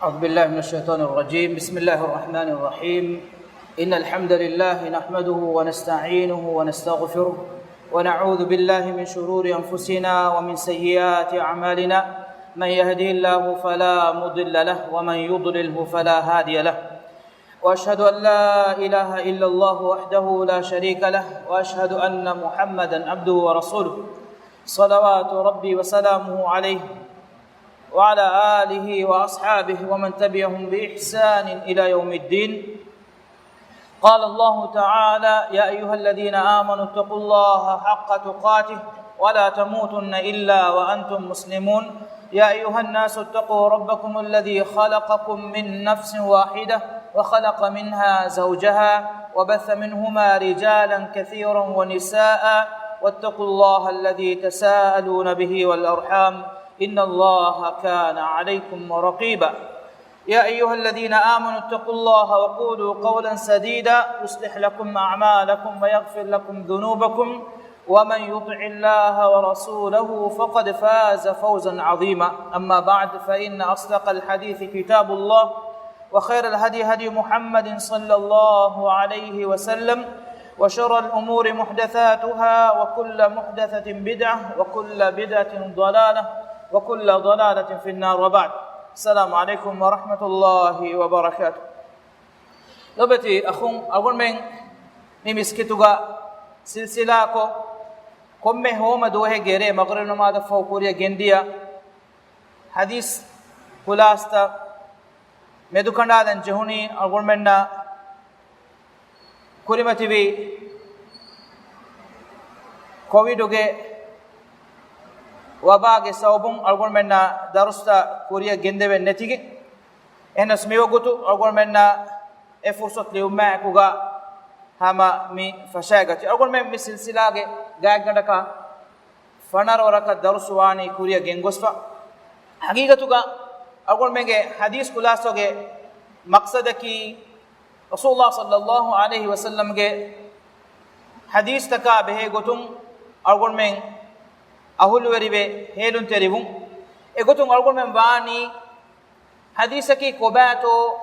أعوذ بالله من الشيطان الرجيم. بسم الله الرحمن الرحيم. إن الحمد لله نحمده ونستعينه ونستغفره ونعوذ بالله من شرور أنفسنا ومن سيئات أعمالنا. من يهده الله فلا مضل له ومن يضلله فلا هادي له. وأشهد أن لا إله إلا الله وحده لا شريك له وأشهد أن محمدا عبده ورسوله صلوات ربي وسلامه عليه وعلى آله وأصحابه ومن تبعهم بإحسان إلى يوم الدين. قال الله تعالى: يا أيها الذين آمنوا اتقوا الله حق تقاته ولا تموتن إلا وأنتم مسلمون. يا أيها الناس اتقوا ربكم الذي خلقكم من نفس واحدة وخلق منها زوجها وبث منهما رجالا كثيرا ونساء واتقوا الله الذي تساءلون به والأرحام إن الله كان عليكم رقيبا. يا أيها الذين آمنوا اتقوا الله وقولوا قولا سديدا يصلح لكم أعمالكم ويغفر لكم ذنوبكم ومن يطع الله ورسوله فقد فاز فوزا عظيما. أما بعد فإن أصدق الحديث كتاب الله وخير الهدي هدي محمد صلى الله عليه وسلم وشر الأمور محدثاتها وكل محدثة بدعة وكل بدعة ضلالة وكل ضلالة في النار. وبعد. السلام عليكم ورحمة الله وبركاته. لبتي أخون أقول من نمسكتوغا سلسلة كم هوم دوه غيره مغرب نماذج فوقوريا جنديا حديث خلاصة مدوكنا جهوني أقول منا كلمتي بي كوفيدوغي وباغي سوبون أقول منا درستا كوريا جندوه نتيجة إن اسميو قطو أقول منا فرصة ليوم كوغا هما مي فشاغتي أقول من سلسلة غاغندك فنر وركا درسواني كوريا جنگوسفا حقيقتوغا أقول من حديث خلاصوغي مقصدكي رسول الله صلى الله عليه وسلم حديث تكا به غتون أقول من أهول وريبه هيلون تريبون إغتون أقول من واني حديثكي كوباتو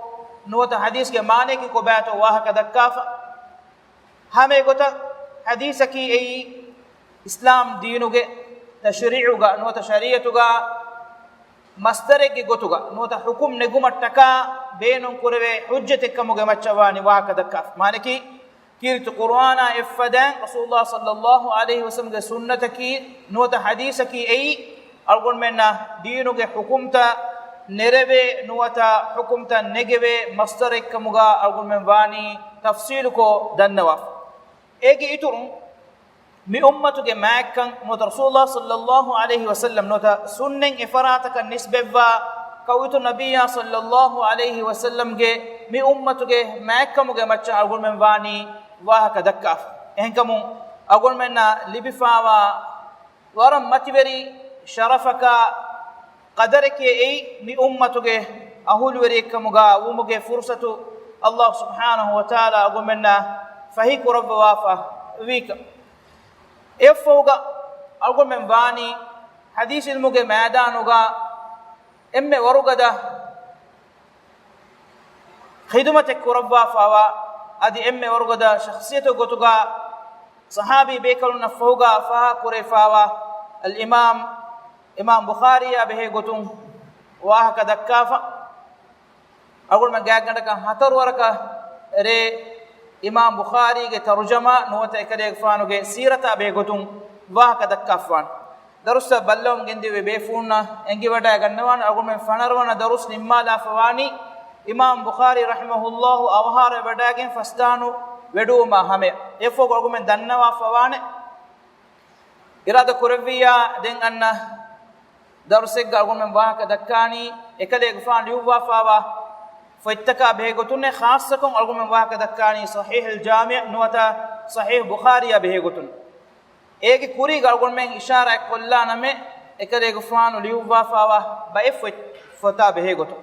نوتا حديث کے معنی کی كوباتو واه كدكافا ہمیں گوتا حدیثكي أي إسلام دينوغي تشريعوغا نوتا شريعتوغا مصدركي غوتوغا نوتا حكم نغمتكا بينون كوربه حجتك كموغا مچواني واه كدكاف معنی كيرت قرآن افدان رسول الله صلى الله عليه وسلم سنتكي نوتا حديثكي أي أقول منا دينوغي حكمتا نربه نوتا حكمتا نگبه مصدرك كموغا أقول من واني تفصيلكو دنواف ايگي اترون مي امتو کے ماکن نوتا رسول الله صلى الله عليه وسلم نوتا سنن افراتك نسبه كويتو نبي صلى الله عليه وسلم کے مي امتو کے ماکمو کے مچ اگول من وانی واہ کدکاف اہنکمو اگول من لبفاوا ورم متبری شرفك قدرك اي مي امتو کے اهول وريكمغا ومغه فرصه الله سبحانه وتعالى اگول من فهيك رب وافا ويك افوغا اگول من وانی حديث المغه میدانوغا اmme warugada خدمتك ربا فوا ادي اmme warugada شخصيته gotuga صحابي بيكلنا فوغا فها كريفاوا الامام امام بخاري ابه gotun واه كدكافا اقول ما گاگندك هتر وركا ري امام بخاري کے ترجمہ نوتا کرے فانو کے سیرت ابه gotun واه كدكافان درس بلوم گندي بيفونا انگي ودا گنوان اگو من فنروانا درس نمالا فواني امام بخاري رحمه الله اوهار وڈاگن فستانو وڈو ما ہمیں افو اگو من دنوا فوانے ارادہ کرویا دین ان درس اگو من واہ دکانی اکلے گفان یوا فوا فتکا بهگتن خاصکم اگو من واہ دکانی صحیح الجامع نوتا صحیح بخاری بهگتن ایک کوری گلگون میں اشارہ کلا نمے اکرے گفران لیووا فاوا بایف فتا بہ گتو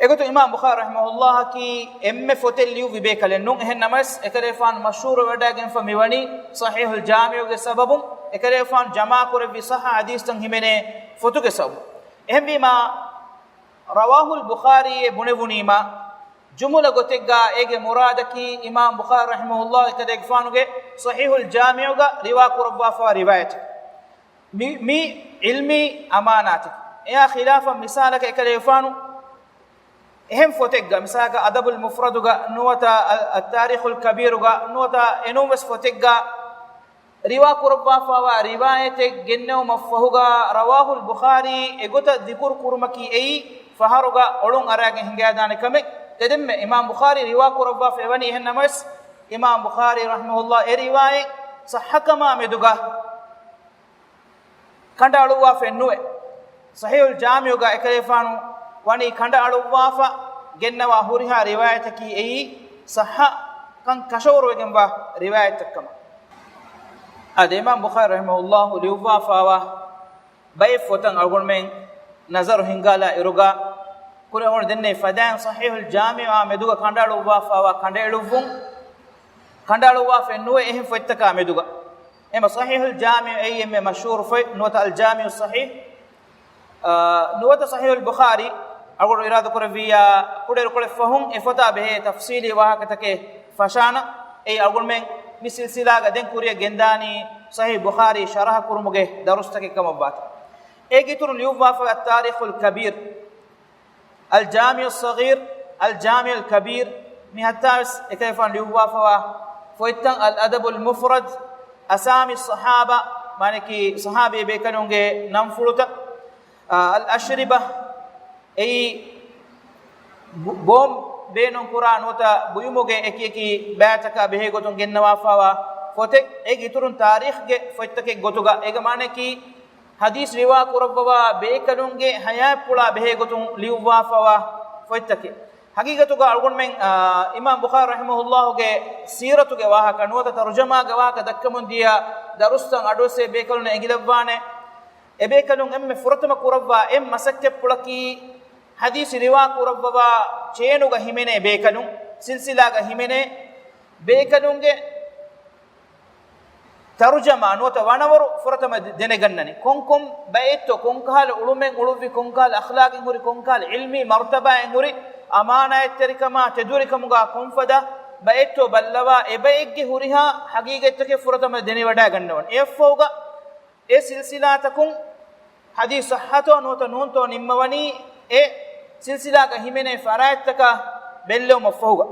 اگتو امام بخاری رحمہ اللہ کی ایم فوتل لیو وی کلے نو ہے نمس اکرے فان مشہور وڈاگن فمیونی صحیح الجامع کے سبب اکرے فان جمع کر بھی صح حدیث تن ہمنے فوتو کے سبب اہم بھی ما رواه البخاري بنبنيما جملة قتقا إيجي مرادكي إمام بخاري رحمه الله كده فانوغي صحيح الجامع رواك ربا فروايتك مي علمي أماناتك يا خلافا مثالك كده فانو هم فتقا مثالك أدب المفرد نوتا التاريخ الكبير نوتا إنومس فتقا رواك ربا فوا روايتك جنو مفهوغا رواه البخاري إيغوتا ذكر كرمكي أي فهرغا أولون أراغ هنگادان كمك تدم إمام بخاري رواك ربا فواني هنمس إمام بخاري رحمه الله رواية صحك ما مدوغا كندا ألوا فنوه صحيح الجامع إكليفانو واني كندا ألوا فا جنوا هوريها روايتك أي صح كان كشور وجنبا روايتك كما هذا إمام بخاري رحمه الله ليوفا فوا بيف فتن أقول من نظر هنگالا إروغا كل أمور دنيا فدان صحيح الجامع مدوغا كندالو وافا وكندالو فون كندالو وافا نوع إهم فتكا مدوغا إما صحيح الجامع أي إما مشهور في نوع الجامع الصحيح نوع صحيح البخاري أقول إرادة كرفيا كل فهم إفتا به تفصيلي وهكذا فشانا أي أقول من مثل سلاغ دين كوريا جنداني صحيح بخاري شرح كرمجه درستك كم بات اجتر اليوفا التاريخ الكبير الجامع الصغير الجامع الكبير مهتاس كيف اليوفا فويتن الادب المفرد اسامي الصحابه مانكي صحابي بكنونجه نمفلوتا الاشربه اي بوم بينون قران وتا بيموجه اكيكي باتكا بهيغوتون جنوا فوا فوتك اي تورن تاريخ گه فوتك گوتوغا ايغ معنی کی حدیث روا قربوا بيكلونگه حیا پلا بهيغوتون ليوا فوا فوتك حقیقتوغا الگون من امام بخاری رحمه الله گه سیرتوگه واها کنوتا ترجمه گوا ک دکمون دیا درستن اڈوسه بيكلون اگلوانے ابيكلون ام فرتم قربوا ام مسكه پلکی حديث روا قربوا چينوغا همene بيكلون سلسلاغا همene بيكلونگه ترجمه نوتا وانور فرتم دنگنني كونكم بيتو كونكال علومن علوفي كونكال اخلاق هوري كونكال علمي مرتبه هوري امانه تركما تدوركمغا كونفدا بيتو بلوا ابيگه هوريها حقيقتك فرتم دني ودا گننون افوغا اي سلسلاتكم حديث صحته نوتا نونتو نموني اي سلسلة كهيمنة فرائتك بلو مفهوغا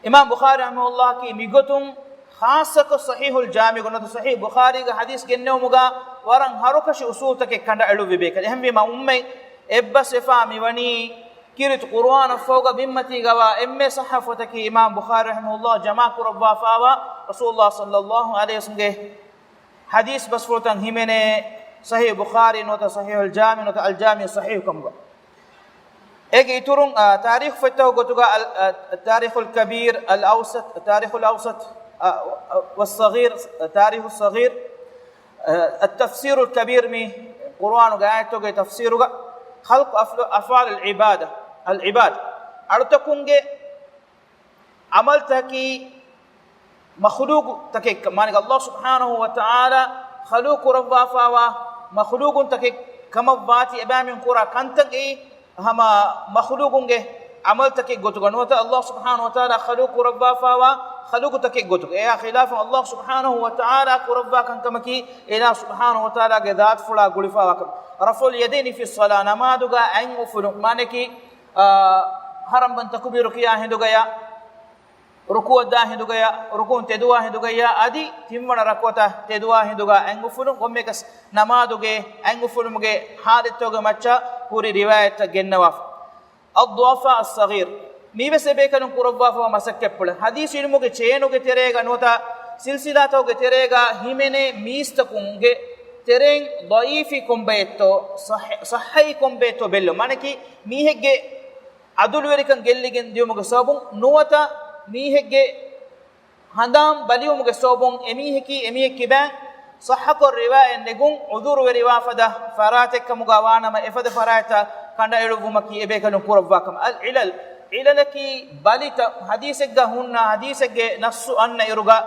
إمام بخاري رحمه الله كي ميغتون خاصة صحيح الجامع قلنا صحيح بخاري کا حدیث گننو مگا ورن ہروکش اصول تک کنڈا علو بيك اهم بما امي ابا صفا ميوني كيرت قرآن فوق بمتي غوا ام صحفتك امام بخاري رحمه الله جماع قربا فاوا رسول الله صلى الله عليه وسلم حديث بس فوتن هيمنه صحيح بخاري نوتا صحيح الجامع نوتا الجامع صحيح كم اجي تورون تاريخ فتو غتوغا التاريخ الكبير الاوسط التاريخ الاوسط والصغير التاريخ الصغير التفسير الكبير مي قرآن غايتو تفسير خلق افعال العباد ارتكونغي عمل تكي مخلوق تكي معنى الله سبحانه وتعالى خلوق ربا فوا مخلوق تكي كما باتي ابامن قرا كنتغي هما مخلوقونگه عمل تكي گوتو نوتا الله سبحانه وتعالى خلوق ربا فوا خلوق تكي گوتو يا خلاف الله سبحانه وتعالى ربا كان كمكي الى سبحانه وتعالى ذات فلا غلفا وكم رفع اليدين في الصلاه نمادغا ان فلو مانكي حرم بن تكبير كيا هندوغيا ركوع دا هندوغيا ركوع تدوا هندوغيا ادي تيمون ركوتا تدوا هندوغا ان فلو قمكس نمادغه ان فلو مگه حادثوغ مچا پوری روایت گنوا الضعفاء الصغير ميبس بيكن قربا فمسكپل حديث علموگه چينوگه تريگا نوتا سلسلاتوگه تريگا هيمنه ميستكونگه ترين ضعيفي كومبيتو صحيح كومبيتو بيلو مانكي ميهگه عدل وريكن گليگن ديومگه سبون نوتا ميهگه هندام بليومگه سبون اميهكي با صحق الروايه نگون عذور وريوافده فراتك مغوانا ما افد فراتا كان يلومكي ابيكن قرباكم العلل عللكي باليت حديثك هن حديثك نص ان يرغا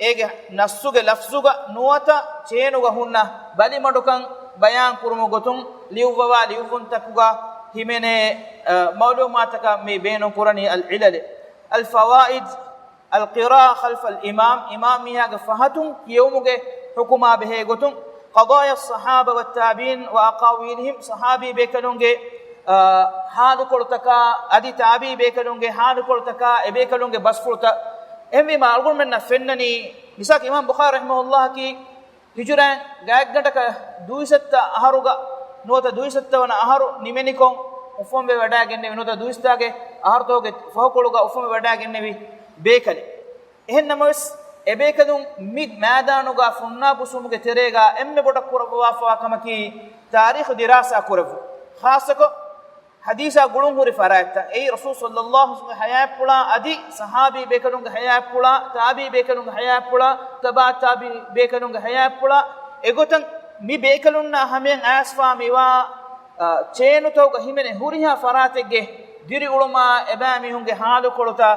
ايگه نصوگه لفظوگه نوتا چينوگه هن بالي مඩුකන් bayan kurumu gotun liuwa liuvun takuga himene mawlumataka me beenon kurani al-ilal al-fawaid al-qira'a khalf al-imam imamiya fahatun yawmuge hukuma behe gotun قضايا الصحابة والتابعين وأقاويلهم صحابي بيكلونجي حال كولتكا أدي تابعي بيكلونجي حال كولتكا بيكلونجي بس فلتا أمي ما أقول من فنني مساك إمام بخاري رحمه الله كي هجران غايقنتك دويسة أهروغا نوتا دويسة وانا أهرو نمينيكم أفهم بودا جنبي نوتا دويسة أهرتوغي فهوكولوغا أفهم بودا جنبي بيكلي إهنمس ebekadun mig maadanuga funna busumuge terega emme boda kurabwa fa kamaki tarikh dirasa kuravu khasako hadisa gulun huri farata ei rasul sallallahu alaihi wasallam hayat pula adi sahabi bekadun hayat pula tabi bekadun hayat pula taba tabi bekadun hayat pula egotan mi bekalunna hamen asfa miwa chenu toga himene huriha faratege diri ulama ebami hunge halu kolota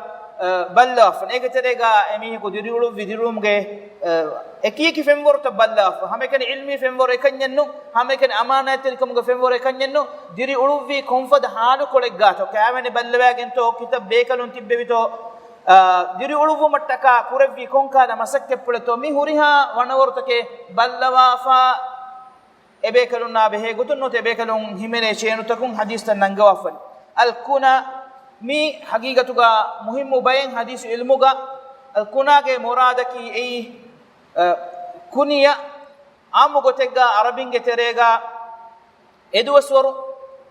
ballaf negeterega emi ko diriulu vidirumge ekiki femvor ta ballaf hameken ilmi femvor ekanyenno hameken amanatel komge femvor ekanyenno diri uluvi konfad halu kolegga to kavene ballawagen to kitab bekalun tibbevito diri uluvu mattaka kurevi konka da masakke puleto mi huriha wanawortake ballawa fa ebekalun na behe gutun no tebekalun himene chenu takun hadis tan nangawafan al kuna mi haqiqatuga muhimmu bayan hadis ilmuga al kunage muradaki ei kuniya amu gotega arabinge terega edwaswaru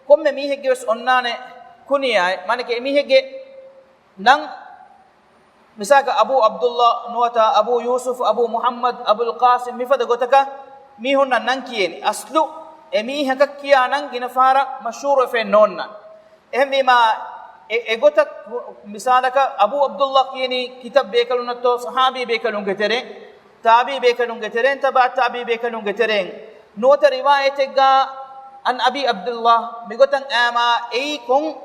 komme mi hegge wes onnane kuniya manike mi hegge nan misaka abu abdullah nuwata abu yusuf abu muhammad abul qasim mi fada gotaka mi honna nan kiyeni aslu emi hakkiya nan ginafara mashhur fe nonna ehmi ma egotak misalaka abu abdullah kiyeni kitab bekalunatto sahabi bekalun getere tabi bekalun getere taba tabi bekalun getere nota riwayetega an abi abdullah migotan ama ei kon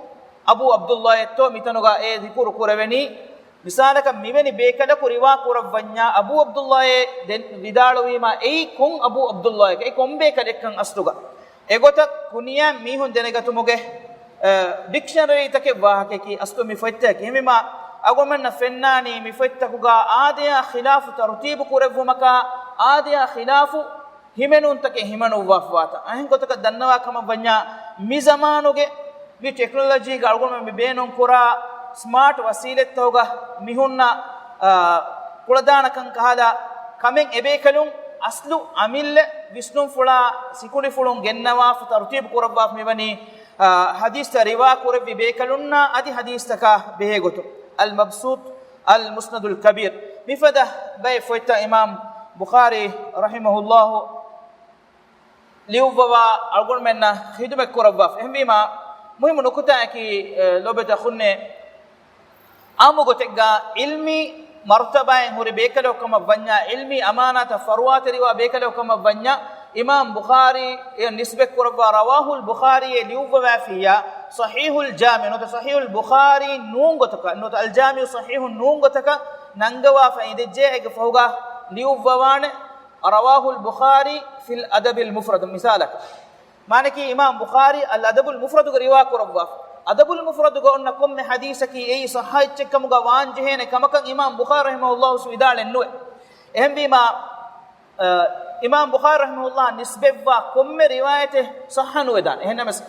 abu abdullah etto mitanoga e dikuru kuraveni misalaka miveni bekala kuriwa kuravanya abu abdullah den vidalwima ei kon abu abdullah ei kon bekalekkan astuga egotak kuniya mihun denegatumuge dictionary take wahake ki asto mi fatta ki mima agomenna fennani mi fatta kuga aadiya khilafu tartib kurevumaka aadiya khilafu himenun take himanu wafwata ahin kotaka dannawa kama banya mi zamanuge mi technology ga algon mi beenon kura smart wasilet toga mihunna kuladana kan kahala kamen ebekalun aslu amille visnum fula sikuli fulun gennawa fu tartib kurabwa mibani حديث روا كور في بيكلنا ادي حديث تكا بهغتو المبسوط المسند الكبير بفده باي فويتا امام بخاري رحمه الله ليوبوا اقول منا خدمه كوربا فهميما مهم نكتا كي لوبتا خنه امو غتغا علمي مرتبه هوري بيكلو كما بنيا علمي امانه فروات روا بيكلو كما بنيا امام بخاري نسبه قربا رواه البخاري ليوفا فيها صحيح الجامع نوت صحيح البخاري نونغتك نوت الجامع صحيح نونغتك ننغوا فايده جيك فوغا ليوفوان رواه البخاري في الادب المفرد مثالك معنى امام بخاري الادب المفرد روا قربا ادب المفرد قلنكم حديثك اي صحيح كمغا وانجهن كمكن امام بخاري رحمه الله سويدال نو اهم بما امام بخاري رحمه الله نسبه كم روايته صحن ودان هنا مس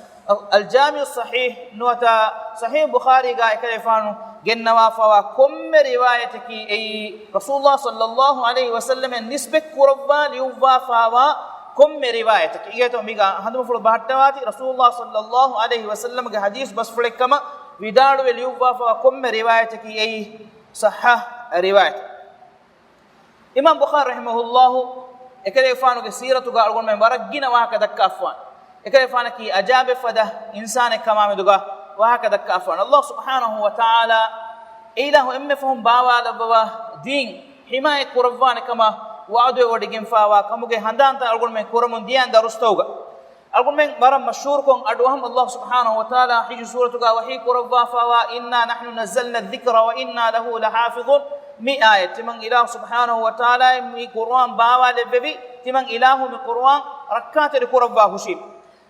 الجامع الصحيح نوتا صحيح بخاري قال كيفانو جنوا فوا كم روايتك اي رسول الله صلى الله عليه وسلم نسبه قربا ليوا فوا كم روايتك ايتو ميغا هندم فلو بحتواتي رسول الله صلى الله عليه وسلم کے حدیث بس فلكما ودادو ليوا فوا كم روايتك اي صحح روايت امام بخاري رحمه الله ekale fanu ke siratu ga algon men baragina wa ka dakka afwan ekale fana ki ajabe fada insane kama meduga wa ka dakka afwan allah subhanahu wa ta'ala ilahu emme fahum bawa labwa din himaye qurban kama waadu odigin fawa kamuge handanta algon men kuramun dian darustawga algon men baram mashhur kon adwahum allah subhanahu wa ta'ala hiju suratu ga wahi qurba fawa inna nahnu nazzalna adh-dhikra wa inna lahu lahafizun mi ayat man ilah subhanahu wa ta'ala mi quran bawa lebebi timan ilahu mi Qur'an rakkaate kurabba hushib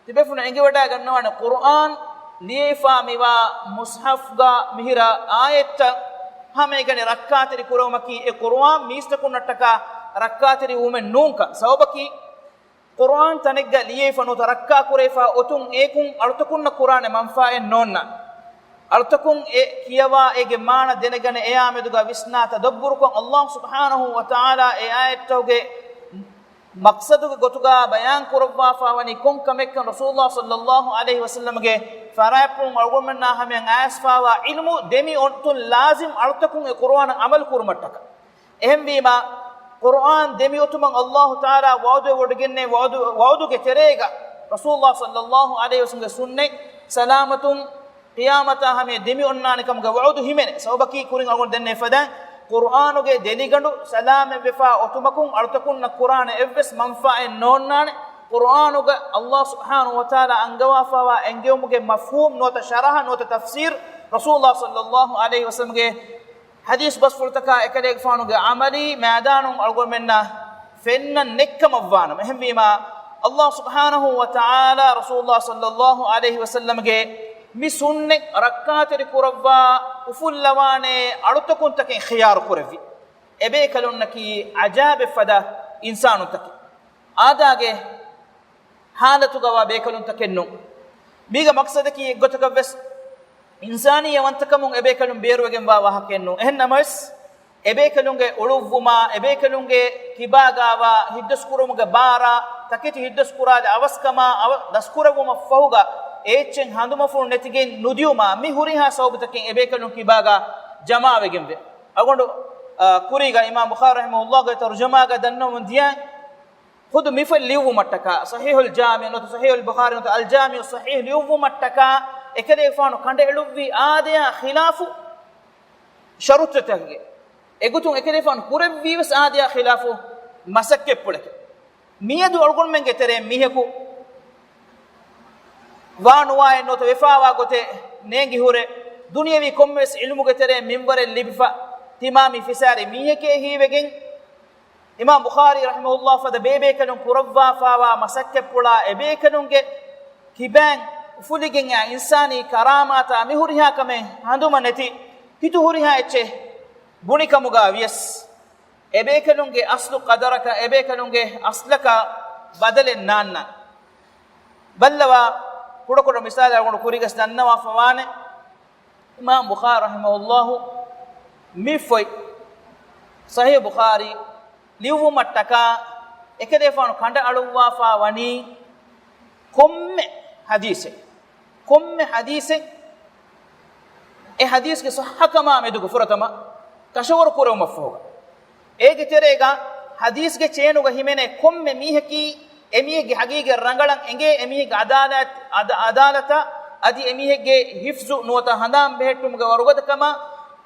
tibefuna enge wada gannawane Qur'an liyefa miwa mushaf ga mihira ayetta hame gane rakkaate kurawmaki e Qur'an mistakun nattaka rakkaate umen nunka sawbaki Qur'an tanegga liyefa no tarakka kurefa otun ekun artukunna Qur'an manfa'en nonna artakun e kiyawa ege mana denegane e ameduga visna tadabbur kon Allah subhanahu wa ta'ala e ayattoge maqsaduge gotuga bayan kurabba fawani kon kamekkan rasulullah sallallahu alaihi wasallam ge farapun argumenna hamen asfawa ilmu demi ontun lazim artakun e Qur'an amal kurmattaka ehem bima Qur'an demi otuman Allah ta'ala wa'du wodgenne wa'du ge terega rasulullah sallallahu alaihi wasallam ge sunne salamatun qiyamata hame demi onnani kam ga wa'du himene sawbaki kurin agon denne fadan Qur'anu ge deligandu salame befa otumakun artakun na Qur'an evves manfa'en nonnane Qur'anu ge Allah subhanahu wa ta'ala angawa fawa engewmuge mafhum nota sharaha nota tafsir rasulullah sallallahu alaihi wasallam ge hadis bas furtaka ekale fanu ge amali madanum algon menna fenna nekkam avwana mehem bima Allah subhanahu wa ta'ala rasulullah sallallahu alaihi wasallam ge mi sunne rakkaateri kurawwa ufullawane alutakun taken khiyar kuravi ebe kalunnaki ajabe fada insanu taki adage halatu gawa be kalun takenno miga maqsadaki gotaka ves insaniya wantakamun ebe kalun beruwegen wa wahakenno ennamas ebe kalunge uluvuma ebe kalunge kibagawa hiddaskurumuga bara taketi hiddaskurade avaskama daskurawuma fahuga echen handuma fun netigen nudiuma mi huriha sawbataken ebekalun kibaga jama'awegen be agondo kuriga imam bukhari rahimahullah ga tarjuma ga danno mundiya khud mifal liwu mattaka sahihul jami' no sahihul bukhari no al jami' sahih liwu mattaka ekade fanu kande eluwi adeya khilafu sharuttatage egutun ekade fanu kurevvis adeya khilafu masakke pulake miyadu algon menge tere miheku wanuwa enoto wefawa gote nengi hure duniyawi kommes ilmu getere minbare libfa timami fisari miyeke hiwegen imam bukhari rahimahullah fada bebe kanun kurawwa fawa masakke pula ebe kanunge kiban fuligen ya insani karamata mihuriha kame handuma neti hitu huriha eche bunikamuga wies ebe kanunge aslu qadaraka ebe kanunge aslaka badalen nanna ballawa kudo misali agono kurigas dannawa fawane imam bukhari rahimahullah mifoi sahih bukhari liwu mattaka ekede fanu kanda aluwa fawani komme hadise e hadis ke sahhakama medugo furatama kashawar kuro mafhuga ege terega hadis ke cheenuga himene komme mihaki emiyege hagige rangalan enge emiyege adalata adi emiyege hifzu nuwata handam behettumge warugada kama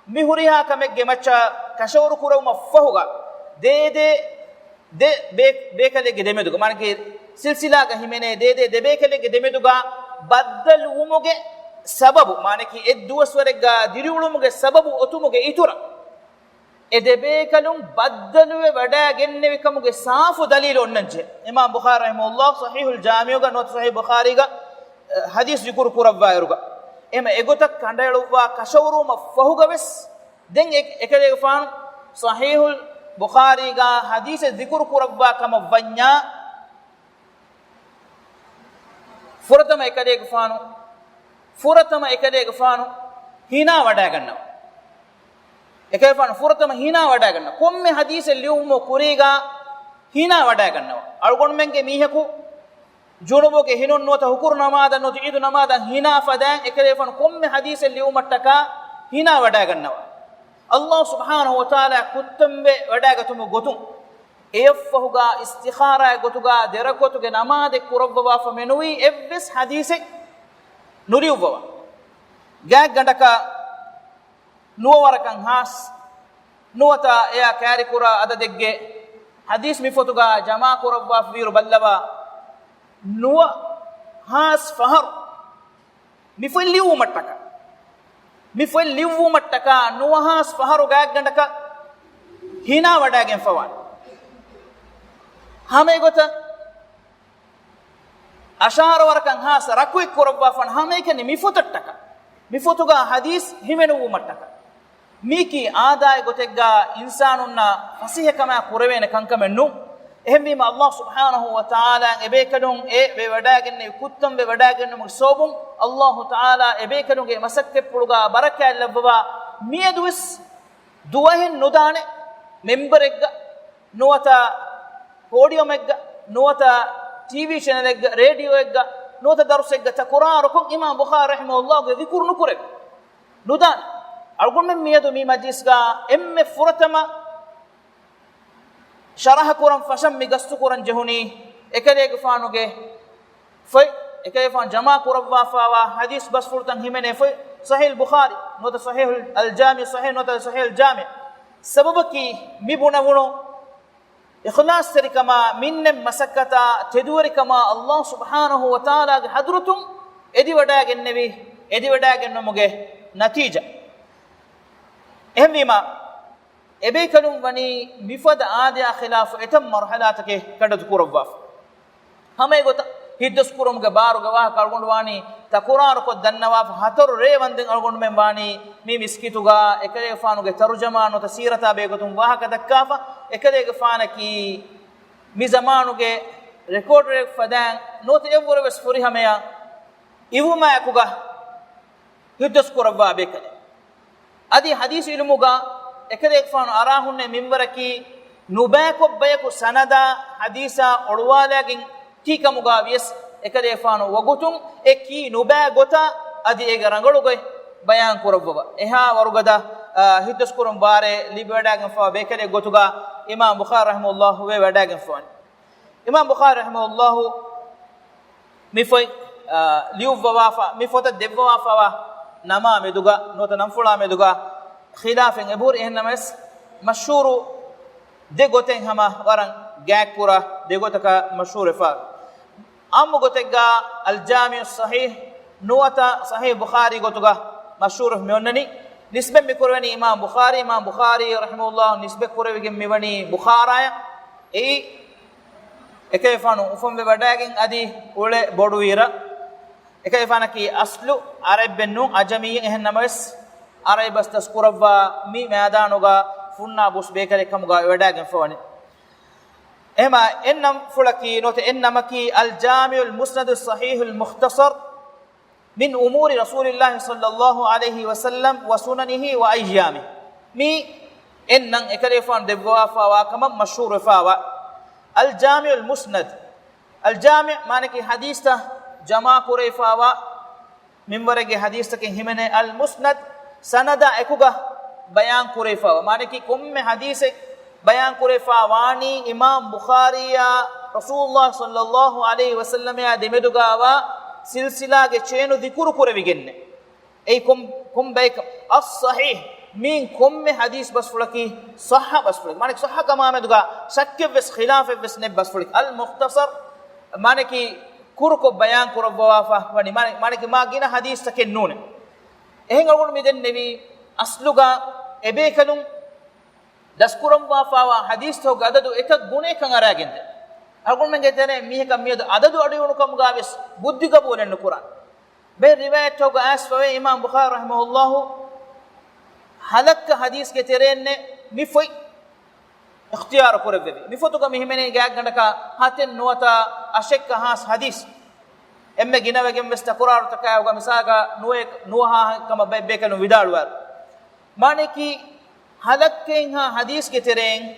mihuriha kamegge macha kashawru kurawma fahuga de bekalege demeduga manke silsila ga himene de bekalege demeduga baddal umuge sababu maneki edduwaswarega diriulumuge sababu otumuge itura edebe kalum baddaluwe wada gennewi kamuge saafu dalil onnanje imam bukhari rahimahullah sahihul jami' ga not sahih bukhari ga hadis zikur kurawwa iruga ema egotak kandaluwa kashawruma fahuga wes den ekade fan sahihul bukhari ga hadis zikur kurawwa kama vanya furatama ekade fanu hina wada gannawa ekefan furatama hina wada ganna komme hadise liumo kuriga hina wada gannawa algon menge miheku junuboge hinon nota hukur namada not idu namada hina fadan ekefan komme hadise liumattaka hina wada gannawa Allah subhanahu wa ta'ala kuttambe wada gatumu gotum efahuga istikhara gotuga derakotuge namade kurabba fa menui evves hadise nuriuwa gag gandaka nuwarakan has nuwata ya kari kura adadegge hadis mifotuga jama kurabba firu ballaba nuwa has fahar mifalliu mattaka nuwa has faharu gag gandaka hina wadagen fawan hame gota ashara warakan has rakui korabba fan hame kani mifotattaka mifotuga hadis himenu mattaka miki aadaay gotegga insanunna fasihe kama kurevene kankamennu ehmima Allah subhanahu wa ta'ala ebekadun e be wadagenne kuttam be wadagenne mug sobum Allah ta'ala ebekadun ge masakke puluga baraka labba miyadus duwahin nudane member egga nuwata podium egga nuwata TV channel egga radio egga nuwata darus egga ta Quran rukun Imam Bukhari rahimahullah ge dhikr nukure nudan algun men miyadu mi majlis ga emme furatama sharah kuran fasham mi gastu kuran jehuni ekale ge fanuge fay ekale fan jama kurwa fawa hadis bas furtan himene fay sahih al-Bukhari nuwata sahih al-Jami sahih nuwata sahih al-Jami sababaki mibuna wuno ikhlas tarikama minne masakata teduwarikama Allah subhanahu wa ta'ala ge hadratum edi wada gennevi edi wada gennomuge natija ehmima ebekalum wani mifad aadiya khilaf etam marhalatake kadatu kurwa hame gota hiddas kurum ge baru gawah kalgondu wani takurar ko dannawa hataru re wanden algondu men wani mi miskituga ekale faanu ge tarjuma no tasirata be gotum wahaka dakkafa ekale ge faana ki mi zamanu ge record re fadan not evore wes furi hameya ivuma akuga hiddas kurwa bekale adi hadis ilmuga ekale faanu arahunne minbaraki nubako bayaku sanada hadisa odwalagin kikamuga vies ekade faanu wagutum eki nuba gota adi ega rangaluge bayan kurabba eha warugada hiddas kurum bare libadagan fa bekade gotuga Imam Bukhari rahimahullah we wadagan fa Imam Bukhari rahimahullah mifoi liuwa fa mifota devwa fa wa nama meduga nota namfula meduga khilafen ebur ehnamas mashhuru de goten hama waran gak pura de gotaka mashhur fa am gotega al-Jami as-Sahih nuwata Sahih Bukhari gotuga mashhur meonnani nisbe mikurwani Imam Bukhari rahimahullah nisbe kurwege mewani Bukharaya ei ekefanu ufambe wadagen adi ule boduira ekefana ki aslu arabbennu ajami ehnamas arabas taskurwa mi madanuga funna bus bekale kamuga wadagen fawani اما انم فلكي نوت انمكي الجامع المسند الصحيح المختصر من امور رسول الله صلى الله عليه وسلم وسننه وايامه مي انن اكريفان دبوا فوا كما مشهور فوا الجامع المسند الجامع معنی کہ حدیث تا جمع کرے فوا منبر کے حدیث تک ہمنے المسند سند اکوگا بیان کرے فوا معنی کہ کم میں حدیث bayan kure fawani Imam Bukhari ya Rasulullah sallallahu alaihi wasallam ya demedugawa silsila ge chenu dhikuru kure vigenne ei kum baik as-sahih min kum me hadis bas fulaki sahha bas fulaki mane sahha kama meduga shakk bas khilaf bas ne bas fulaki al-mukhtasar mane ki kur ko bayan kurwa fa wani mane ki ma gina hadis take nune ehen algun miden nevi asluga ebekalum daskuram wafawa hadis to gadadu ekak gune kan aragende algun menge tere mihe kam miyadu adadu adiyunu kam gavis buddhi kabulen Quran be riwayat to ga asfawe Imam Bukhari rahimahullah halak hadis ke terenne mifoi ikhtiyar kurebe mifoto ka mihmene gag gandaka haten nuwata ashek has hadis emme ginawe gem besta Quran takaya ga misaga nuha kama be kanu vidalwar mane ki halak ha hadis ke tereng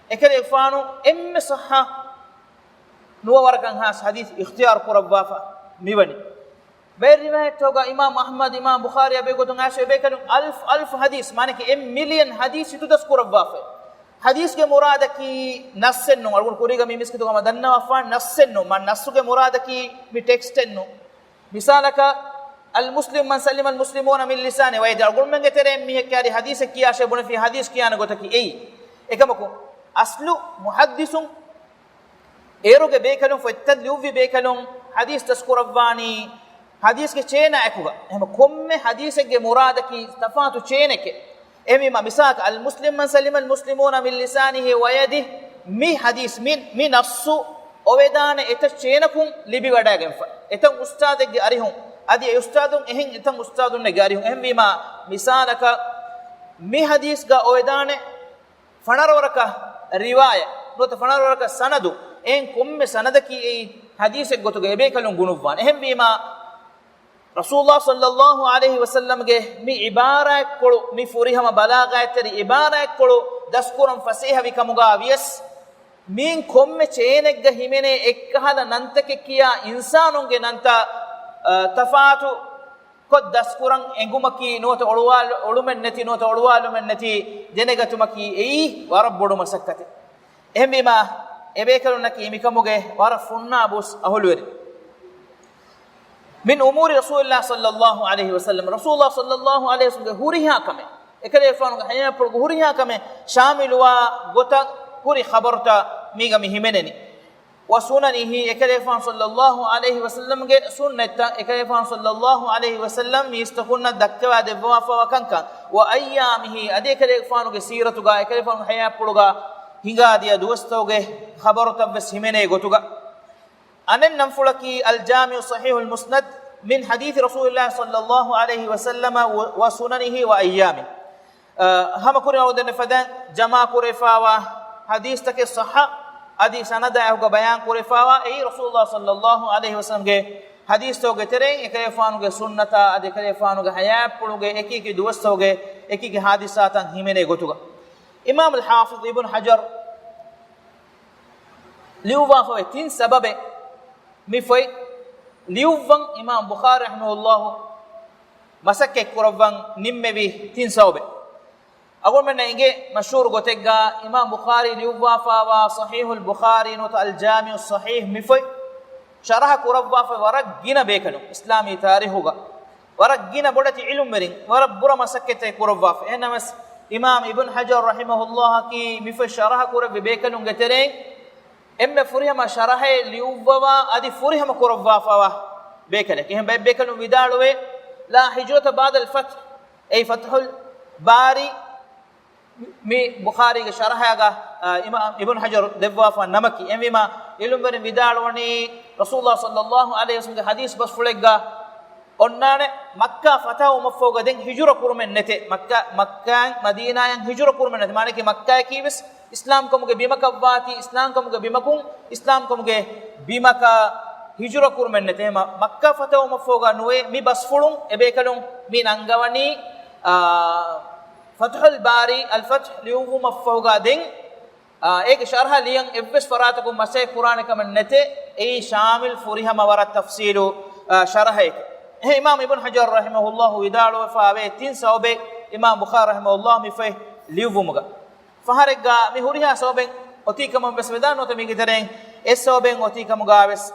ekale faanu emme sahha nuwa warkan has hadis ikhtiyar kurabba fa miwani be riwayat toga Imam Ahmad Imam Bukhari abe gotun ashe be kanu alf hadis mane ki million hadis itu das kurabba fa hadis ke murad ki nassenno algun kuriga mi miskitu kama danna fa nassenno man nassu ke murad ki mi textenno misalaka المسلم من سلم المسلمون من لسانه ويده اقول من ترى مي كاري حديث كيا شبون في حديث كيا نغتكي اي اكمكو اصل محدث ايروge bekalum fettadlu vi bekalum hadith taskurawani hadith ke chena akuga em komme hadith ge murad ki tafatu chene ke emi ma misak al muslim man salima al muslimuna min lisanihi wa yadihi mi hadis mi nassu ovedane eta chenakun libi wadagen fa etan ustadege arihun adi e ustadun ehin etan ustadun ne garihun ehm bima misalaka mi hadis ga ovedane fanarwaraka riwaya nota fanarwaraka sanadu en komme sanadaki ei hadis ek gotuge ebe kalun gunubwan ehm bima rasulullah sallallahu alaihi wasallam ge mi ibara kolu mi furihama balagha eteri ibara kolu daskuram fasiha vikamuga avies min komme chenegga himene ekkahala nantake kiya insanunge nanta tafatu kod daskuran engumaki nota oluwal olumen neti nota oluwalumen neti denegatumaki ei warabbodu masakkate ehmima ebe kalunaki mikamuge war funna bus ahulweri min umuri rasulullah sallallahu alaihi wasallam rasulullah sallallahu alaihi wasallam huriha kame ekale fanu haya purgu huriha kame shamilwa gota huri khabarta miga mi himeneni wa sunanihi ekale fanu sallallahu alaihi wasallam ge sunnata ekale fanu sallallahu alaihi wasallam mi istakunna dakwa de wafa kanka wa ayyamihi ade ekale fanu ge siratu ga ekale fanu haya purga hinga dia duwastoge khabarta bes himene gotuga أن ننفلكي الجامع الصحيح المسند من حديث رسول الله صلى الله عليه وسلم وسننه وأيامه هم كنا ودن فدان جماع كرفاوة حديث تك الصحة أدي سند أهو بيان كرفاوة أي رسول الله صلى الله عليه وسلم حديث توجه ترين يكرفانو سنة أدي كرفانو حياة بلوجه إكي كدوس توجه إكي كحادثات همينة غتوجا إمام الحافظ ابن حجر ليوفا فوتين سبب مفوي ليوفن إمام بخاري رحمه الله مسك كرفان نمبي تين سوبه أقول من إنجي مشهور قتيجا إمام بخاري ليوفا فوا صحيح البخاري نوت الجامع الصحيح مفوي شرح كرفا فورق جينا بيكنو إسلامي تاريخه ورق جينا بدأت علم مرين ورق برا مسك كرفا إنما إمام ابن حجر رحمه الله كي مفوي شرح كرف بيكنو قترين emme furihama sharahe liuwwa adi furihama kurwafawa bekale kihem bekale vidalwe la hijrata ba'da al-fath ay fathul bari mi bukhari ge sharaha ga imam ibn hajar devwafa namaki emima ilumber vidalwani rasulullah sallallahu alaihi wasallam hadith bas fulegga onnane makka fataw mafoga den hijra kurmen nete makka madina yan hijra kurmen nete mane ki makka kiwes islam komuge bimaka wati islam komuge bimakun islam komuge bimaka hijra kurmen nete makka fataw mafoga nuwe mi basfulun ebekalun mi nangawani fathul bari al fath liuhu mafoga den ek sharha liyan ebbes faratakum masay qur'an kam nete ei shamil furiha mawara tafsilu sharha imam ibn hajar rahimahullah widalu fawe tin sawbe imam bukhari rahimahullah mi fe liuvumuga faharega mi huriha sawben otikam bes vedan ot mi giteren es sawben otikam gaves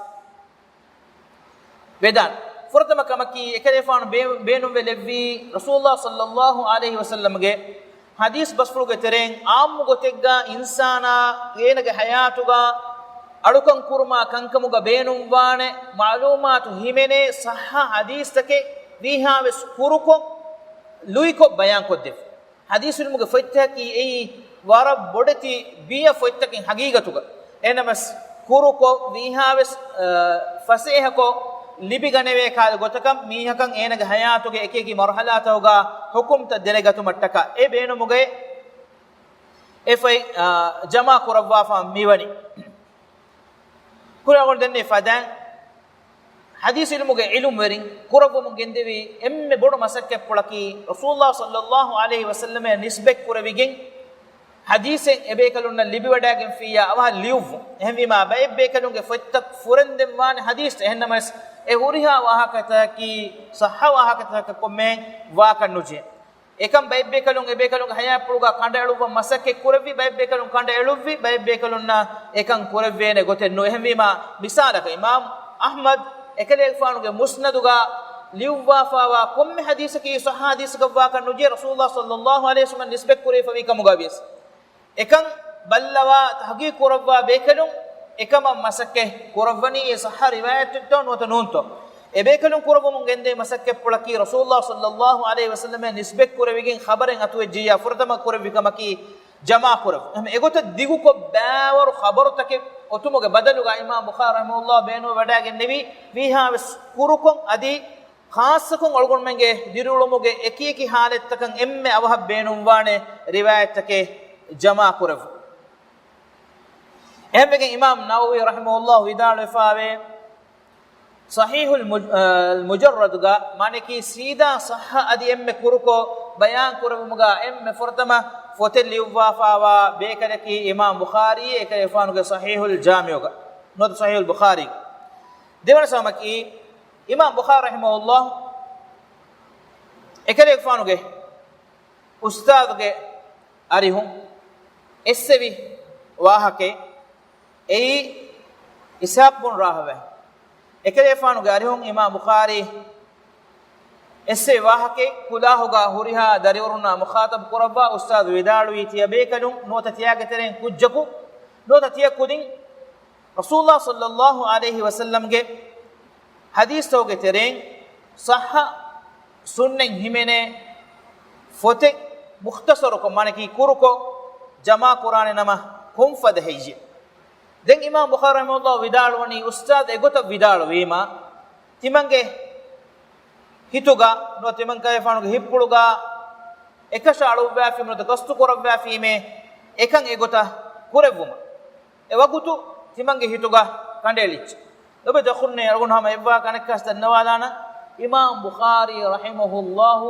vedan furtama kamaki ekelefan beenum velevvi rasulullah sallallahu alaihi wasallam ge hadith basfulu geteren am gotegga insana enage hayatuga adukan kurma kankamuga beenum waane maalumatu himene sahha hadith take vihaves kuruko luiko bayan kodde hadithul muge foitta ki ei wara bodati biya foitta kin hagigatuga enamas kuruko vihaves faseha ko libiganeve kal gotakam mihakan enage hayatuge ekeki marhalatuga hukumta delegatu mattaka e beenumuge efai jama kurawwa miwani kuragol denne fadan hadith ilmuge ilum werin kurawum gendevi emme bodu masakke polaki rasulullah sallallahu alaihi wasallam nisbek kuravigen hadithen ebekalunna libi wadagen fiya awa liuv ehmima baybekalunge fottak furendem wan hadith ehnamas e huriha wahakata ki sahha wahakata komme wa kannuje ekam baybekalun ebekalun haya puluga kanda eluwa masakke kuravi baybekalun kanda eluvi baybekalunna ekam kuravene gotenno ehmima misalaka imam ahmad ekale fanuge musnaduga liuwa fawa komme hadith ki sahha hadith gwa kannuje rasulullah sallallahu alaihi wasallam nisbek kurefa wi kamugabis ekam ballawa tahqiq kurawwa bekalun ekama masakke kurawani sahha riwayat to notanunto ebekalun kurawum gende masakke polaki rasulullah sallallahu alaihi wasallam nisbek kurawigin khabaren atu jiya furtama kurawika maki jama kurav em egota digu ko bawaru khabaru take otumuge badaluga imam bukhari rahimahullah beenu wadagen nevi viha kurukon adi khasakon olgon menge dirulumuge eki halettakan emme awah beenum wane riwayat take jama kurav ehmegen imam nawawi rahimahullah vidal fawe sahihul mujarrad ga mane ki sida sahha adi emme kuruko bayan kuravumuga emme fortama fotel liwa fawa bekare ki imam bukhari ekare fanu ga sahihul jami' ga not sahihul bukhari devana samaki imam bukhari rahimahullah ekare fanu ge ustad ge arihum essevi wahake ei ishaq bun rahwe ekare fanu ge arihum imam bukhari esse wahake kulahuga huriha dariuruna mukhatab qurba ustad widalu tiya bekalun nota tiyaga teren kujjaku nota tiya kudin rasulullah sallallahu alaihi wasallam ge hadith toge teren sahha sunnen himene fote mukhtasar ko manaki kuruko jama qur'ane nama kumfad heyje den imam bukhari rahimahullah widalu wani ustad egota widalu wema timange hituga no timan kay fanuga hippuluga ekasha aluwa fi mrad gastu korabwa fi me ekan egota kurevuma ewagutu timange hituga kandelich obe dakhunne algun hama ebba kanekas danwadana imam bukhari rahimahullah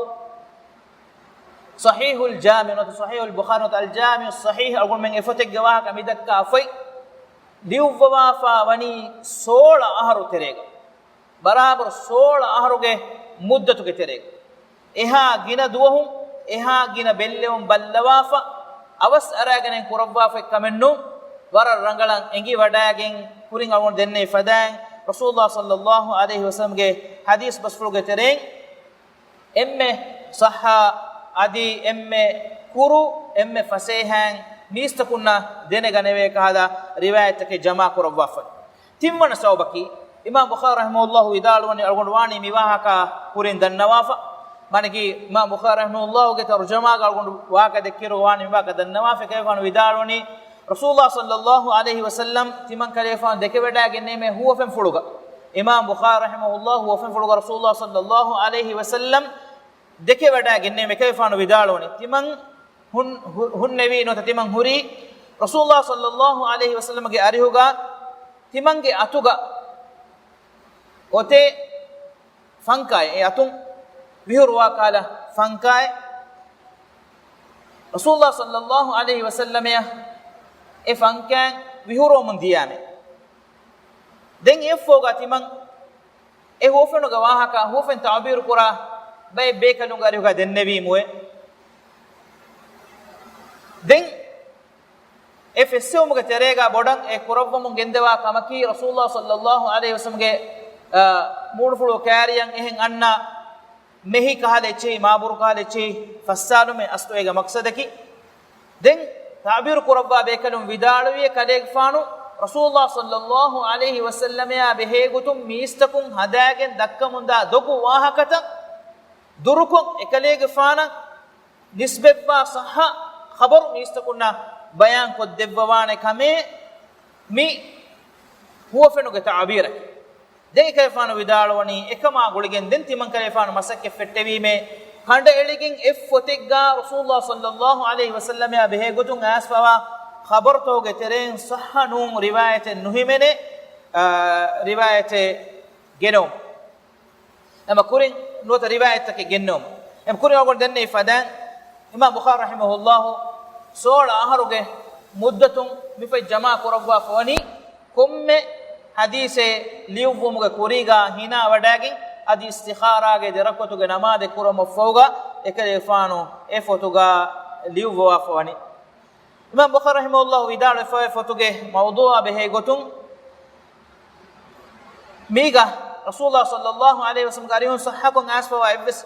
sahihul jami' no sahihul bukhari no al jami' sahih algun men efotek gawa kamidakka afai liuwa fa wani 16 aharu terega barabar 16 aharuge muddatu ke tereg eha gina duwahum eha gina bellewum ballawafa awas aragenen kurabwafa kamennu war rangalan engi wadagen kurin awon denne fadan rasulullah sallallahu alaihi wasallam ge hadith basfuluge tereng emme sahha adi emme kuru emme fasehan mistakunna dene ganeve kahada riwayat ke jama kurabwafa timwana sawbaki imam bukhari rahimahullah idalwani algonwani miwahaka kurin dannawafa manaki imam bukhari rahimahullah ge tarjuma galgon waka dekkiru wani miwaka dannawafa kayfan idalwani rasulullah sallallahu alaihi wasallam timan kalefan dekebeda genne me huwafen fuluga imam bukhari rahimahullah huwafen fuluga rasulullah sallallahu alaihi wasallam dekebeda genne me kayfan idalwani timan hun nevi no timan huri rasulullah sallallahu alaihi wasallam ge arihuga timange atuga ote fankai e atun vihurwa kala fankai rasulullah sallallahu alaihi wasallam ya e fankan vihuro mun diyame den e foga timan e hofeno ga wahaka hofen ta'bir qura bay bekalun gari ga den nabi muwe den e fessum ga terega bodan e kurabum gendewa kamaki rasulullah sallallahu alaihi wasallam ge ಮೂಡುಫುಳು ಕ್ಯಾರಿಯಂ ಎಹೆಂ ಅನ್ನ ಮೆಹಿ ಕಹಲೆಚಿ ಮಾಬುರು ಕಹಲೆಚಿ ಫಸ್ಸಾಲು ಮೆ ಅಸ್ತುವೆಗ ಮಕ್ಸದಕಿ ದೆನ್ ತಾಬೀರು ಕುರಬ್ಬಾ ಬೇಕಲುಂ ವಿದಾಳುವಿಯ ಕಲೆಗ್ ಫಾನು ರಸೂಲುಲ್ಲಾಹ ಸಲ್ಲಲ್ಲಾಹು ಅಲೈಹಿ ವಸಲ್ಲಮ ಯಾ ಬೆಹೇಗುತುಂ ಮೀಸ್ತಕುಂ ಹದಾಗೆನ್ ದಕ್ಕ ಮುಂದಾ ದೊಗು ವಾಹಕತ ದುರುಕು ಎಕಲೆಗ್ ಫಾನ ನಿಸ್ಬೆವ್ವಾ ಸಹ ಖಬರು ಮೀಸ್ತಕುನ್ನ ಬಯಾನ್ ಕೊದ್ದೆವ್ವಾನೆ ಕಮೆ ಮಿ ಹುವಫೆನುಗೆ ತಾಬೀರಕ್ಕೆ den kayfanu vidalwani ekama guligen den timan kayfanu masakke fettewime handa eligin f fotegga rasulullah sallallahu alaihi wasallam ya behe gotun asfawa khabar toge teren sahhanun riwayat nuhimene riwayat genom ama kurin nota riwayat ke genom am kurin ogon denne fadan imam bukhari rahimahullah sola aharuge muddatun mifay jama korabwa fawani komme hadise liuvumuge kuriga hina wadagin adi istikhara ge derakotuge namade kurama foga ekale fano e fotuga liuvwa fawani imam bukhari rahimahullah idal fa fotuge mawdu'a behe gotun miga rasulullah sallallahu alaihi wasallam garihun sahhakun asfa ibs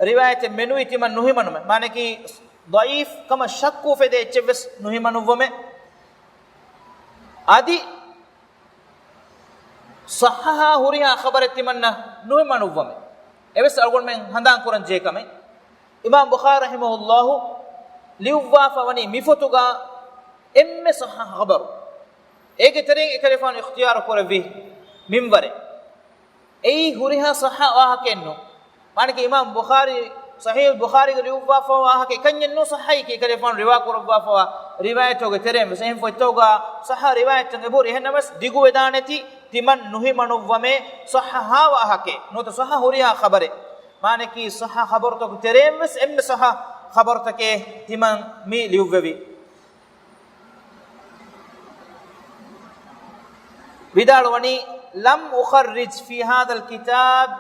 riwayat menu itiman nuhimanu mane ki dhaif kama shakku fede chebs nuhimanu vome adi sahha huriha khabaret timanna nuhimanu vome eves algon men handan kuran je kame imam bukhari rahimahullah liuwa fawani mifotuga emme sahha khabar ege tereng ekalefan ikhtiyar korevi minware ei huriha sahha wahakenno manike imam bukhari sahih bukhari ge liuwa fa wahake kanyenno sahhi ke ekalefan riwa korwa fa riwayat oge terem sahih fotoga sahha riwayat ngebur ehnamas digu wedaneti timan nuhi manuwame sahha wahake nota sahha huriha khabare maniki sahha khabar to terem emme sahha خبرتك تمن مي ليوفي بدال وني لم أخرج في هذا الكتاب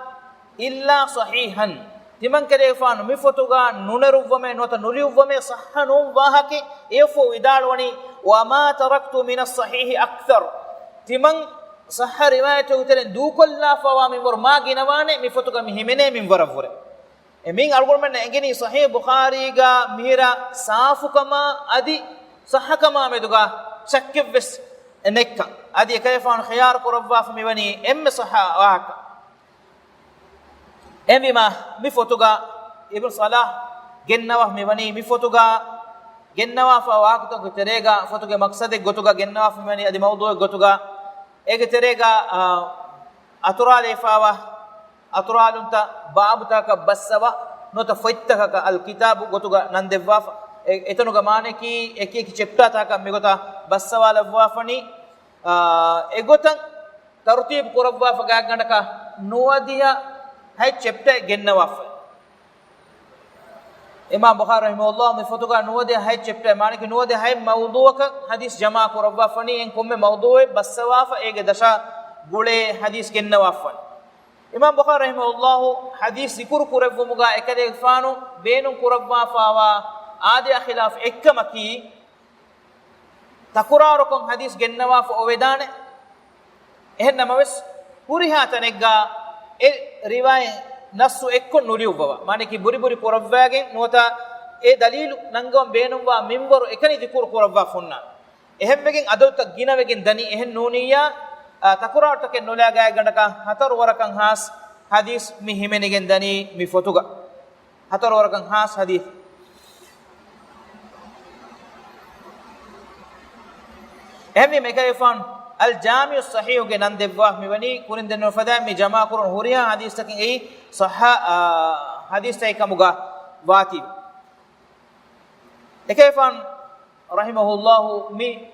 إلا صحيحا تمن كريفان مفتوغا نونروفمي نوتا نوليوفمي صحن واهك يفو بدال وني وما تركت من الصحيح أكثر تمن صح روايته ترن دوكل لا فوامي ور ما جنوانه مفتوغا مهمنه من ورفوره emin argument engeni sahih bukhari ga mihira safukama adi sahakama meduga chakkevs enekka adi ekayfan khiyar qurabwa fmiwani emme saha wahaka emima mi fotuga ibn salah gennawa miwani mi fotuga gennawa fa waqto terega fotuge maqsade gotuga gennawa fmiwani adi mawdu gotuga ege terega aturale fawa aturalunta babuta ka bassawa nota foittaka ka alkitab gotuga nandevwa etenuga mane ki eki chapter ta ka megota bassawa lavwa fani egotan tartib qurabwa fa gandaka nuwadiya hay chapter gennawa imam bukhari rahimahullah me fotuga nuwadiya hay chapter mane ki nuwadiya hay mawdu'aka hadis jama qurabwa fani en komme mawdu'e bassawa fa ege dasha gule hadis gennawa fani imam bukhari rahimahullah hadis zikur kurabumuga ekade fanu beenun kurabwa fawa adi khilaf ekkamaki takurarukon hadis gennawa fa ovedane ehennamawes puriha tanegga e riwaya nasu ekkon nuriuwa maniki buri buri kurabwagen nota e dalilu nangam beenumwa minbaru ekani zikur kurabwa funna ehemmegen adota ginawegen dani ehen nuniya takurata ke nolaga gandaka hatar warakan has hadis mi himenigen dani mi fotuga hatar warakan has hadis ehmi mekayfan al jami' as sahih ge nandevwa mi wani kurin den fada mi jama kurun huriya hadis takin ei sahha hadis tay kamuga wati ekayfan rahimahullah mi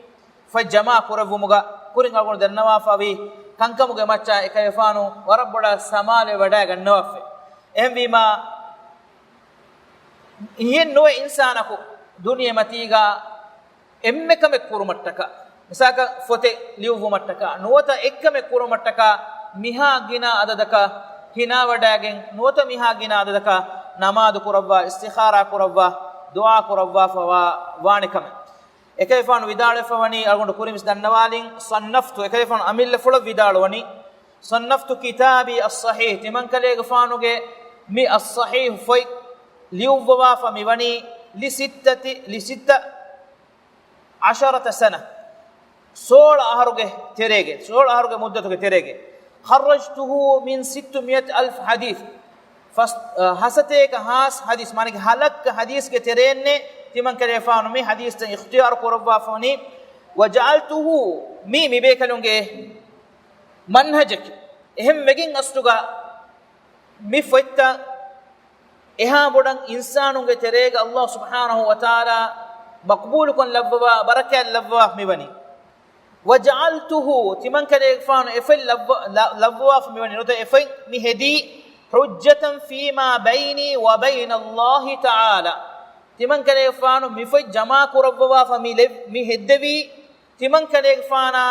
fa jama kuravumuga kurin agon dennawa fawi kankamuge macca ekayfanu warabboda samale wada gannawafe ehmima ihen no insanaku duniya matiga emmekame kurumattaka misaka fote liuvu mattaka nuwata ekkame kurumattaka miha gina adadaka hina wadagen nuwata miha gina adadaka namaz kurabwa istikhara kurabwa dua kurabwa fawa wanikame ekayfan vidale fawani algondu kurimis dannawalin sannaftu ekayfan amille fula vidalwani sannaftu kitabi as-sahih timan kale gafanuge mi as-sahih foi liuwa fa miwani li sitta 10 sana 16 aharuge terege 16 aharuge muddatuge terege kharrajtuhu min 600000 hadith fast hasate ka has hadith mane halak hadith ke terenne timan kale faanu mi hadith tan ikhtiyar qurba fani waj'altuhu mi bekalunge manhajak ehem megin astuga mi foitta eha bodan insanunge terega Allah subhanahu wa ta'ala maqbul kon labwa barakat labwa mi bani waj'altuhu timan kale faanu efel labwa mi bani noto efel mi hedi hujjatan fima bayni wa bayna Allah ta'ala timan kale faanu mi foy jama kurabwa fa mi heddevi timan kale faana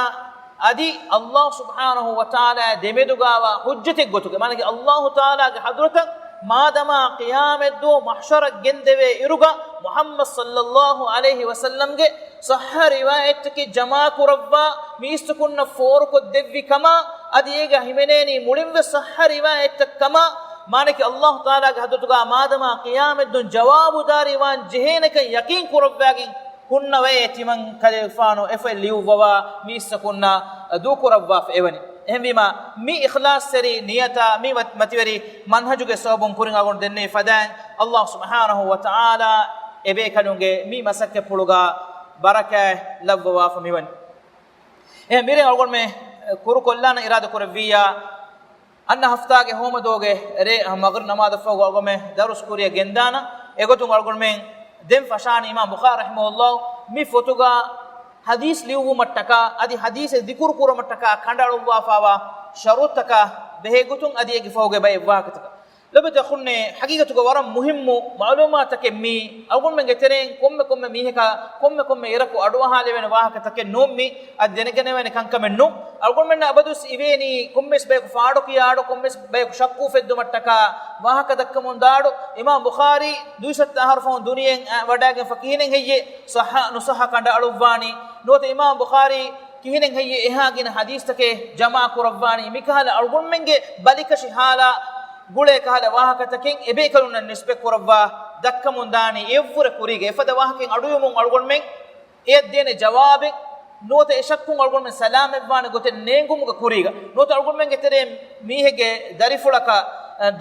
adi Allah subhanahu wa ta'ala demedugawa hujjate gotuge manaki Allah ta'ala ge hadratan madama qiyamet do mahshar gendeve iruga Muhammad sallallahu alaihi wasallam ge sahha riwayat ki jama kurabwa mi istukunna for ko devvi kama adi ega himeneni mulimve sahha riwayat kama manaki Allah taala ge hadutuga madama qiyamet don jawabu dari wan jehenaka yaqeen kurabwagin kunna way timan kalifano efel liuwa mi istukunna du kurabwa evani ehmima mi ikhlas seri niyata mi mativeri manhajuge sobon kurin agon denne fadan Allah subhanahu wa ta'ala ebe kanunge mi masakke puluga baraka labwa famiwan e mire algon me kuru kollana irada kurviya anna haftage homa doge re maghr namaz fago algon me darus kuriya gendana egotum algon me dem fashani imam bukhari rahimahullah mi fotuga hadis liwu mattaka adi hadis dhikur kura mattaka kandalu wafawa sharutaka behegutun adi egi foge bay waqtaka labata khunne haqiqatu ko waram muhimmu malumatake mi algon men geteren komme miheka komme iraku adwa hale wen wahakatake nommi ad denegene wen kankame no algon men abadus iveni kommes bay ko faado kiyaado kommes bay ko shakku feddu mattaka wahaka dakkamun daadu imam bukhari 270 harfon duniyen wadage fakihinen heyye sahha nusaha kanda alubwani note imam bukhari kihinen heyye ehagina hadis take jama kurawani mikhala algon menge balikashi hala gule kahala wahakatakin ebe kalunna nisbe kurawwa dakkamun dani evvure kurige efada wahakin aduyumun algon men eddene jawabe note eshakkun algon men salam evwana gote nengumuga kuriga note algon men getere mihege darifulaka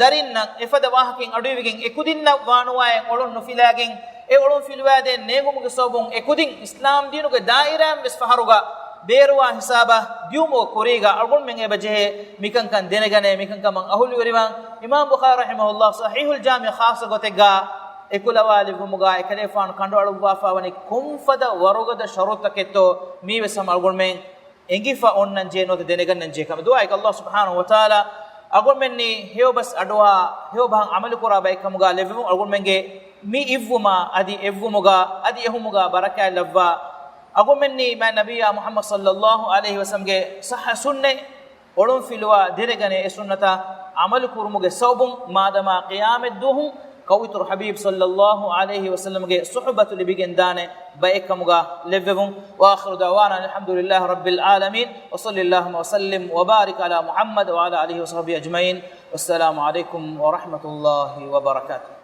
darinna efada wahakin aduyugen ekudinna wanuwaye olon nufilagen e olon filwade nengumuga sobun ekudin islam dinuge daira misfaharuga beruwa hisaba diumo kuriga algon men ebaje mikan kan denegane mikan kan ahuli wariwan imam bukhari rahimahullah sahihul jami khassa gotega ekulawali gumuga ekalefan kandalu wafawani kumfada warugada sharutaketo miwe sam algon men engifa onnan je note denegan je kam du'a ik allah subhanahu wa taala algon men ni heobas adwa heoban amal kura bay kamuga levum algon menge mi ivuma adi evumuga adi ehumuga baraka lavva agomenni ma nabiya muhammad sallallahu alaihi wasallam ge sahha sunne olum filwa diregane e sunnata amal kurmuge sawbum madama qiyamet duhum kawitur habib sallallahu alaihi wasallam ge suhbatu libigen dane baikamuga levevum wa akhiru da'wana alhamdulillahi rabbil alamin wa sallallahu wa sallim wa barik ala muhammad wa ala alihi wa sahbihi ajmain wassalamu alaikum wa rahmatullahi wa barakatuh.